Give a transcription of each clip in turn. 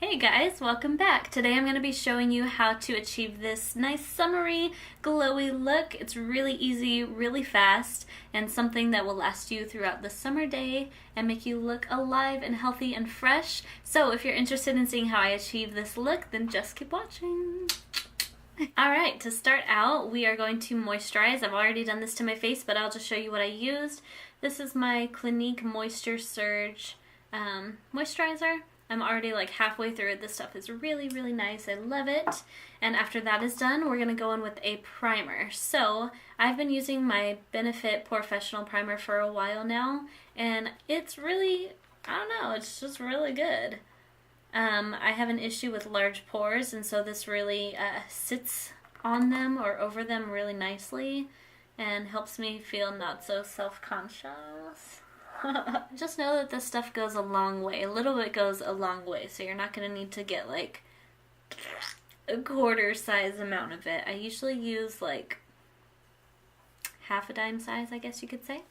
Hey guys, welcome back. Today I'm going to be showing you how to achieve this nice summery, glowy look. It's really easy, really fast, and something that will last you throughout the summer day and make you look alive and healthy and fresh. So if you're interested in seeing how I achieve this look, then just keep watching. Alright, to start out, we are going to moisturize. I've already done this to my face, but I'll just show you what I used. This is my Clinique Moisture Surge moisturizer. I'm already like halfway through it. This stuff is really, really nice. I love it. And after that is done, we're going to go in with a primer. So I've been using my Benefit Porefessional primer for a while now, and it's really, I don't know, it's just really good. I have an issue with large pores, and so this really sits on them or over them really nicely and helps me feel not so self-conscious. Just know that this stuff goes a long way. A little bit goes a long way, so you're not going to need to get like a quarter size amount of it. I usually use like half a dime size, I guess you could say.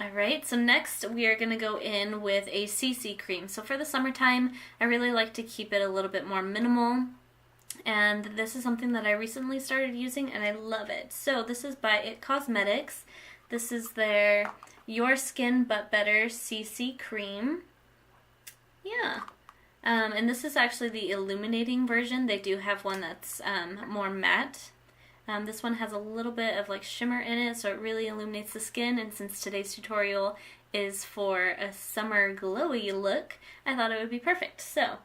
Alright, so next we are going to go in with a CC cream. So for the summertime, I really like to keep it a little bit more minimal. And this is something that I recently started using and I love it. So this is by It Cosmetics. This is their Your Skin But Better CC Cream. Yeah. And this is actually the Illuminating version. They do have one that's more matte. This one has a little bit of like shimmer in it, so it really illuminates the skin. And since today's tutorial is for a summer glowy look, I thought it would be perfect. So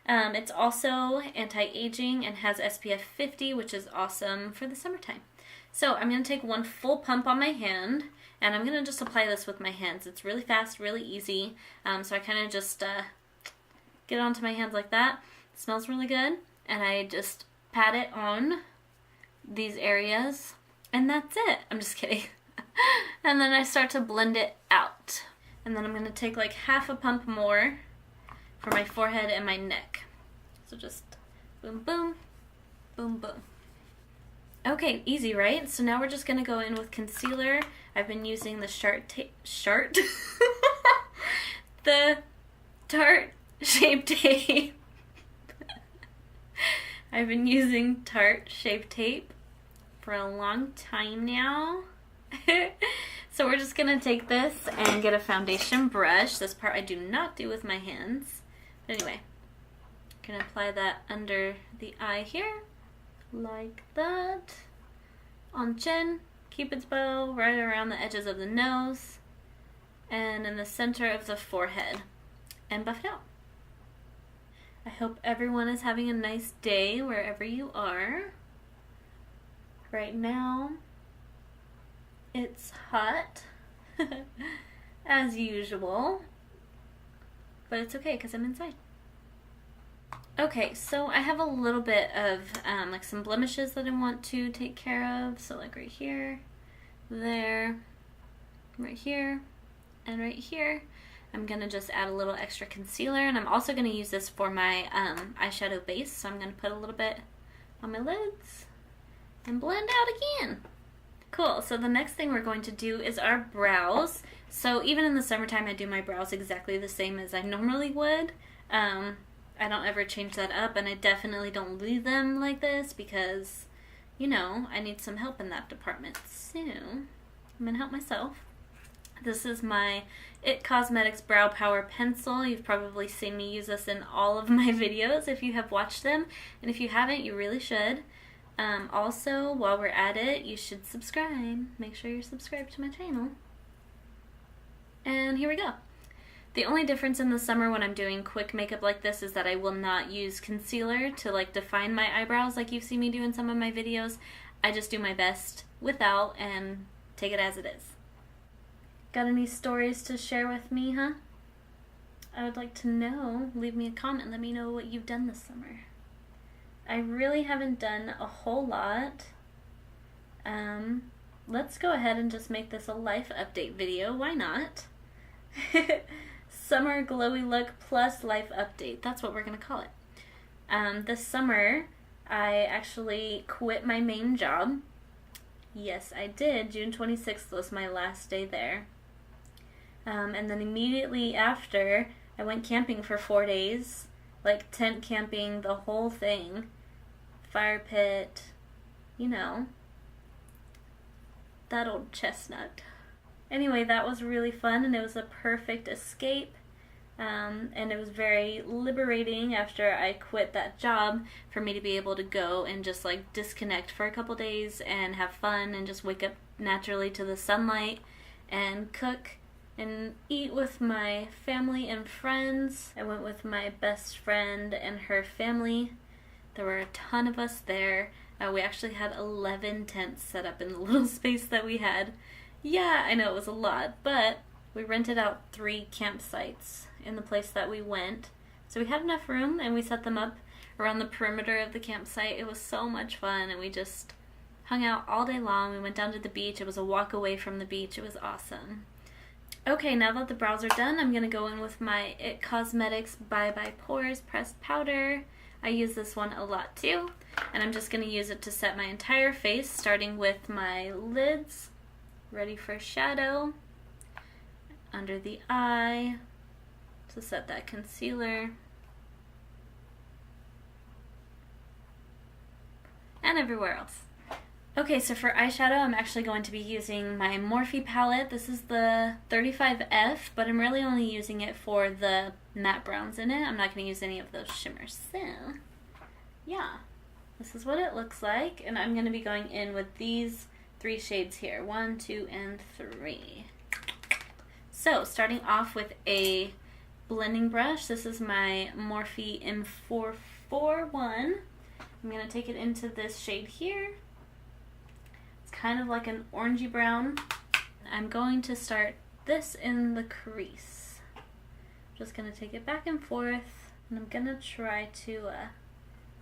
it's also anti-aging and has SPF 50, which is awesome for the summertime. So I'm going to take one full pump on my hand, and I'm going to just apply this with my hands. It's really fast, really easy, so I kind of just get it onto my hands like that. It smells really good, and I just pat it on these areas, and that's it. I'm just kidding. And then I start to blend it out. And then I'm going to take like half a pump more for my forehead and my neck. So just boom, boom, boom, boom. Okay, easy, right? So now we're just going to go in with concealer. I've been using the the Tarte Shape Tape. I've been using Tarte Shape Tape for a long time now. So we're just going to take this and get a foundation brush. This part I do not do with my hands. But anyway, I'm going to apply that under the eye here. Like that. On chin, cupid's bow, right around the edges of the nose, and in the center of the forehead, and buff it out. I hope everyone is having a nice day wherever you are. Right now, it's hot, as usual, but it's okay because I'm inside. Okay, so I have a little bit of like some blemishes that I want to take care of. So like right here, there, right here, and right here. I'm going to just add a little extra concealer, and I'm also going to use this for my eyeshadow base. So I'm going to put a little bit on my lids and blend out again. Cool, so the next thing we're going to do is our brows. So even in the summertime, I do my brows exactly the same as I normally would. I don't ever change that up, and I definitely don't leave them like this because, you know, I need some help in that department. So, I'm going to help myself. This is my It Cosmetics Brow Power Pencil. You've probably seen me use this in all of my videos if you have watched them, and if you haven't, you really should. Also, while we're at it, you should subscribe. Make sure you're subscribed to my channel. And here we go. The only difference in the summer when I'm doing quick makeup like this is that I will not use concealer to like define my eyebrows like you've seen me do in some of my videos. I just do my best without and take it as it is. Got any stories to share with me, huh? I would like to know. Leave me a comment. Let me know what you've done this summer. I really haven't done a whole lot. Let's go ahead and just make this a life update video. Why not? Summer glowy look plus life update. That's what we're going to call it. This summer, I actually quit my main job. Yes, I did. June 26th was my last day there. And then immediately after, I went camping for 4 days, like tent camping, the whole thing. Fire pit, you know, that old chestnut. Anyway, that was really fun, and it was a perfect escape. And it was very liberating after I quit that job for me to be able to go and just like disconnect for a couple days and have fun and just wake up naturally to the sunlight and cook and eat with my family and friends. I went with my best friend and her family. There were a ton of us there. We actually had 11 tents set up in the little space that we had. Yeah, I know it was a lot, but we rented out 3 campsites in the place that we went. So we had enough room, and we set them up around the perimeter of the campsite. It was so much fun, and we just hung out all day long. We went down to the beach. It was a walk away from the beach. It was awesome. Okay, now that the brows are done, I'm going to go in with my IT Cosmetics Bye Bye Pores Pressed Powder. I use this one a lot too, and I'm just going to use it to set my entire face, starting with my lids, ready for shadow, under the eye, to set that concealer, and everywhere else. Okay, so for eyeshadow, I'm actually going to be using my Morphe palette. This is the 35F, but I'm really only using it for the matte browns in it. I'm not going to use any of those shimmers. So, yeah, this is what it looks like, and I'm going to be going in with these 3 shades here, 1, 2, and 3. So, starting off with a blending brush. This is my Morphe M441. I'm going to take it into this shade here. It's kind of like an orangey brown. I'm going to start this in the crease. Just going to take it back and forth, and I'm going to try to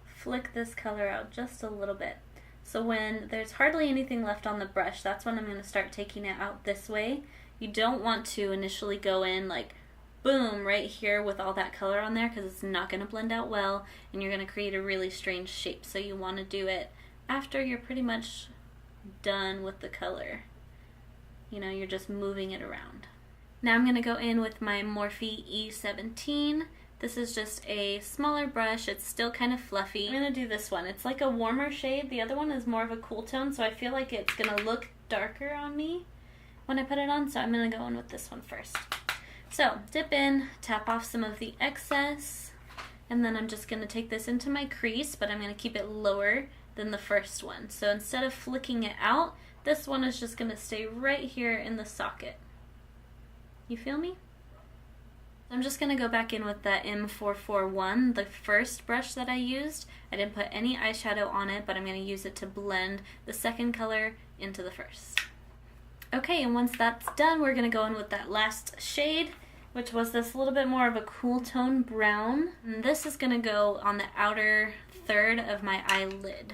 flick this color out just a little bit. So when there's hardly anything left on the brush, that's when I'm going to start taking it out this way. You don't want to initially go in like boom right here with all that color on there, because it's not going to blend out well and you're going to create a really strange shape. So you want to do it after you're pretty much done with the color. You know, you're just moving it around. Now I'm going to go in with my Morphe E17. This is just a smaller brush. It's still kind of fluffy. I'm going to do this one. It's like a warmer shade. The other one is more of a cool tone, so I feel like it's going to look darker on me when I put it on, so I'm going to go in with this one first. So, dip in, tap off some of the excess, and then I'm just going to take this into my crease, but I'm going to keep it lower than the first one. So instead of flicking it out, this one is just going to stay right here in the socket. You feel me? I'm just going to go back in with that M441, the first brush that I used. I didn't put any eyeshadow on it, but I'm going to use it to blend the second color into the first. Okay, and once that's done, we're going to go in with that last shade, which was this little bit more of a cool tone brown. And this is going to go on the outer third of my eyelid,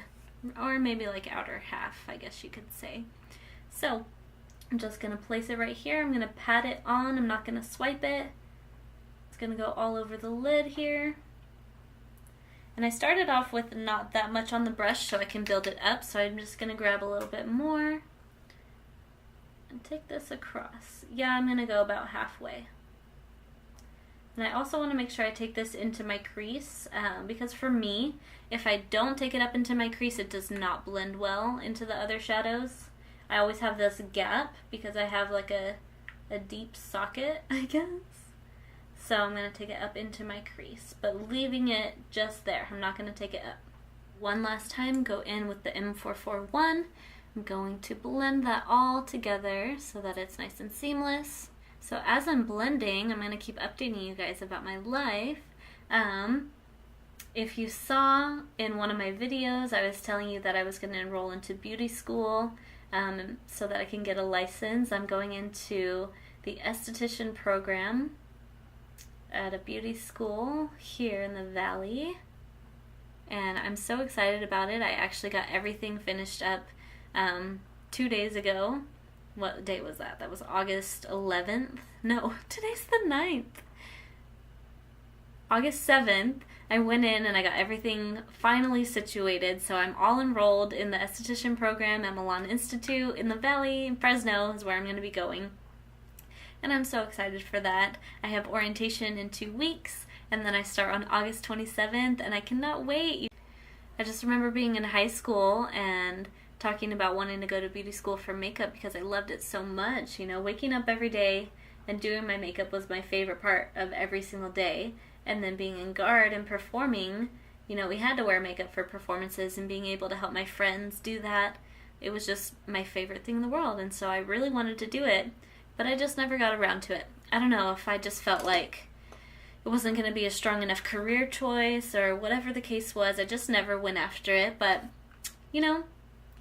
or maybe like outer half, I guess you could say. So I'm just going to place it right here. I'm going to pat it on. I'm not going to swipe it. It's going to go all over the lid here. And I started off with not that much on the brush so I can build it up, so I'm just going to grab a little bit more and take this across. Yeah, I'm going to go about halfway. And I also want to make sure I take this into my crease, because for me, if I don't take it up into my crease, it does not blend well into the other shadows. I always have this gap because I have like a deep socket, I guess. So I'm going to take it up into my crease, but leaving it just there. I'm not going to take it up. One last time, go in with the M441. I'm going to blend that all together so that it's nice and seamless. So as I'm blending, I'm going to keep updating you guys about my life. If you saw in one of my videos, I was telling you that I was going to enroll into beauty school so that I can get a license. I'm going into the esthetician program at a beauty school here in the Valley. And I'm so excited about it. I actually got everything finished up 2 days ago. What date was that? That was August 11th. No, today's the 9th. August 7th, I went in and I got everything finally situated. So I'm all enrolled in the esthetician program at Milan Institute in the Valley. In Fresno is where I'm going to be going. And I'm so excited for that. I have orientation in 2 weeks, and then I start on August 27th, and I cannot wait. I just remember being in high school and talking about wanting to go to beauty school for makeup because I loved it so much. You know, waking up every day and doing my makeup was my favorite part of every single day, and then being in guard and performing, you know, we had to wear makeup for performances, and being able to help my friends do that, it was just my favorite thing in the world, and so I really wanted to do it, but I just never got around to it. I don't know if I just felt like it wasn't going to be a strong enough career choice or whatever the case was. I just never went after it, but, you know,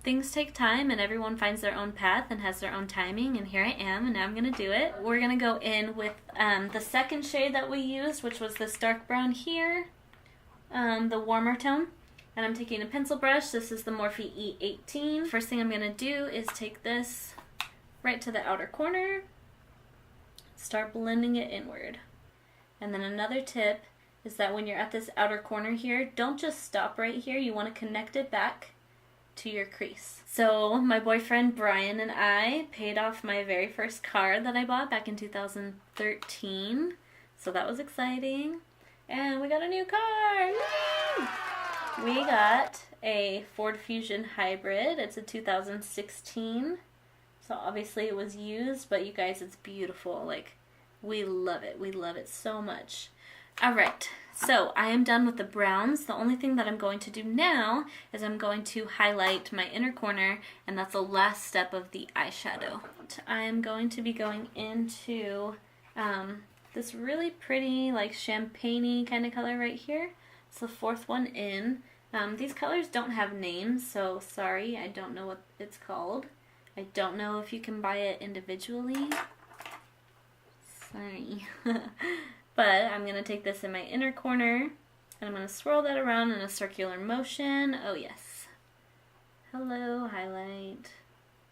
things take time and everyone finds their own path and has their own timing, and here I am, and now I'm going to do it. We're going to go in with the second shade that we used, which was this dark brown here, the warmer tone. And I'm taking a pencil brush. This is the Morphe E18. First thing I'm going to do is take this right to the outer corner, start blending it inward. And then another tip is that when you're at this outer corner here, don't just stop right here. You want to connect it back to your crease. So my boyfriend Brian and I paid off my very first car that I bought back in 2013. So that was exciting. And we got a new car! Yay! We got a Ford Fusion Hybrid. It's a 2016. So obviously it was used, but you guys, it's beautiful. Like, we love it. We love it so much. Alright, so I am done with the browns. The only thing that I'm going to do now is I'm going to highlight my inner corner, and that's the last step of the eyeshadow. I am going to be going into this really pretty, like, champagne-y kind of color right here. It's the fourth one in. These colors don't have names, so sorry, I don't know what it's called. I don't know if you can buy it individually. Sorry. But I'm going to take this in my inner corner, and I'm going to swirl that around in a circular motion. Oh yes. Hello, highlight.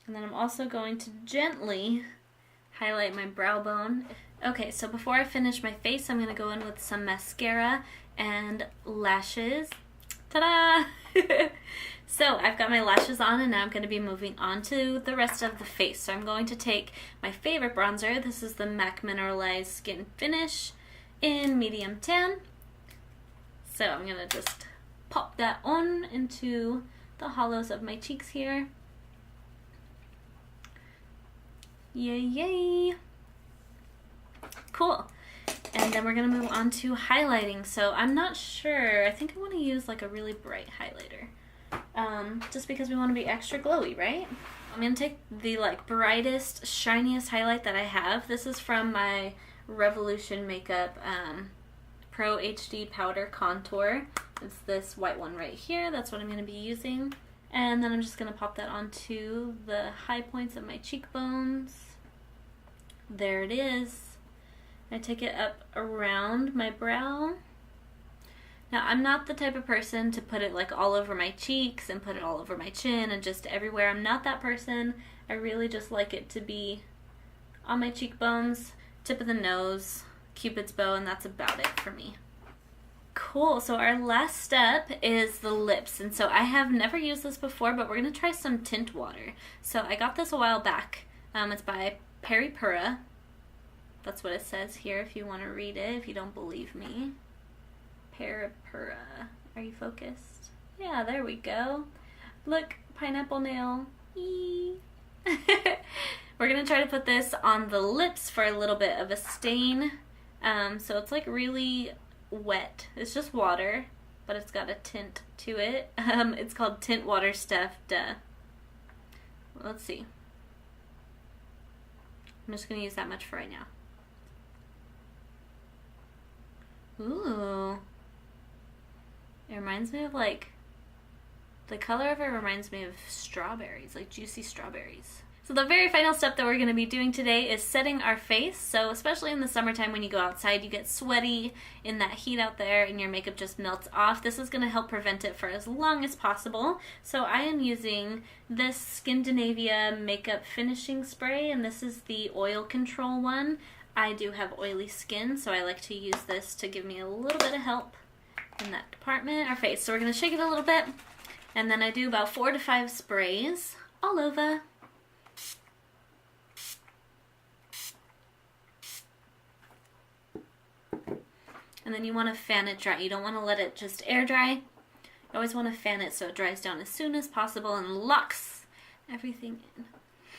And then I'm also going to gently highlight my brow bone. Okay, so before I finish my face, I'm going to go in with some mascara and lashes. Ta-da! So I've got my lashes on, and now I'm going to be moving on to the rest of the face. So I'm going to take my favorite bronzer. This is the MAC Mineralize Skin Finish in medium tan. So I'm going to just pop that on into the hollows of my cheeks here. Yay, yay! Cool. And then we're going to move on to highlighting. So I'm not sure. I think I want to use like a really bright highlighter. Just because we want to be extra glowy, right? I'm going to take the like brightest, shiniest highlight that I have. This is from my Revolution Makeup Pro HD Powder Contour. It's this white one right here. That's what I'm going to be using. And then I'm just going to pop that onto the high points of my cheekbones. There it is. I take it up around my brow. Now, I'm not the type of person to put it like all over my cheeks and put it all over my chin and just everywhere. I'm not that person. I really just like it to be on my cheekbones, tip of the nose, Cupid's bow, and that's about it for me. Cool, so our last step is the lips. And so I have never used this before, but we're going to try some tint water. So I got this a while back. It's by Peripera. That's what it says here if you want to read it, if you don't believe me. Peripera. Are you focused? Yeah, there we go. Look, pineapple nail. Eee. We're going to try to put this on the lips for a little bit of a stain. So it's like really wet. It's just water, but it's got a tint to it. It's called Tint Water Steph. Let's see. I'm just going to use that much for right now. Ooh. It reminds me of like, the color of it reminds me of strawberries, like juicy strawberries. So the very final step that we're going to be doing today is setting our face. So especially in the summertime when you go outside, you get sweaty in that heat out there and your makeup just melts off. This is going to help prevent it for as long as possible. So I am using this Skindinavia makeup finishing spray, and this is the oil control one. I do have oily skin, so I like to use this to give me a little bit of help in that department. Our face. So we're going to shake it a little bit, and then I do about 4 to 5 sprays all over. And then you want to fan it dry. You don't want to let it just air dry. You always want to fan it so it dries down as soon as possible and locks everything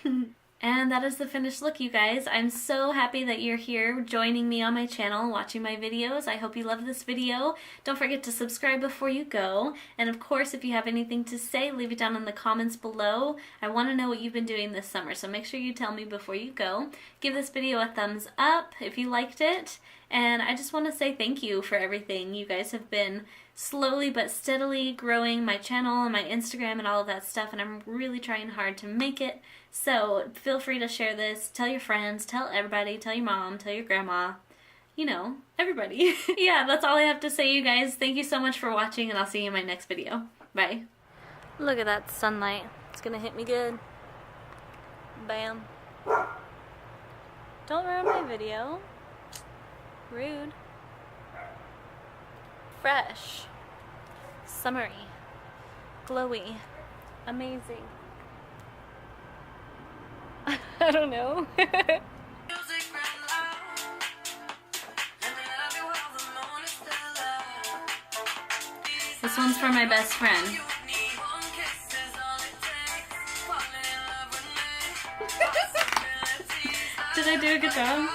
in. And that is the finished look, you guys. I'm so happy that you're here joining me on my channel, watching my videos. I hope you love this video. Don't forget to subscribe before you go. And of course, if you have anything to say, leave it down in the comments below. I want to know what you've been doing this summer, so make sure you tell me before you go. Give this video a thumbs up if you liked it. And I just want to say thank you for everything. You guys have been slowly but steadily growing my channel and my Instagram and all of that stuff, and I'm really trying hard to make it. So feel free to share this, tell your friends, tell everybody, tell your mom, tell your grandma, you know, everybody. Yeah, that's all I have to say, you guys. Thank you so much for watching, and I'll see you in my next video. Bye. Look at that sunlight. It's gonna hit me good. Bam. Don't ruin my video. Rude. Fresh. Summery. Glowy. Amazing. I don't know. This one's for my best friend. Did I do a good job?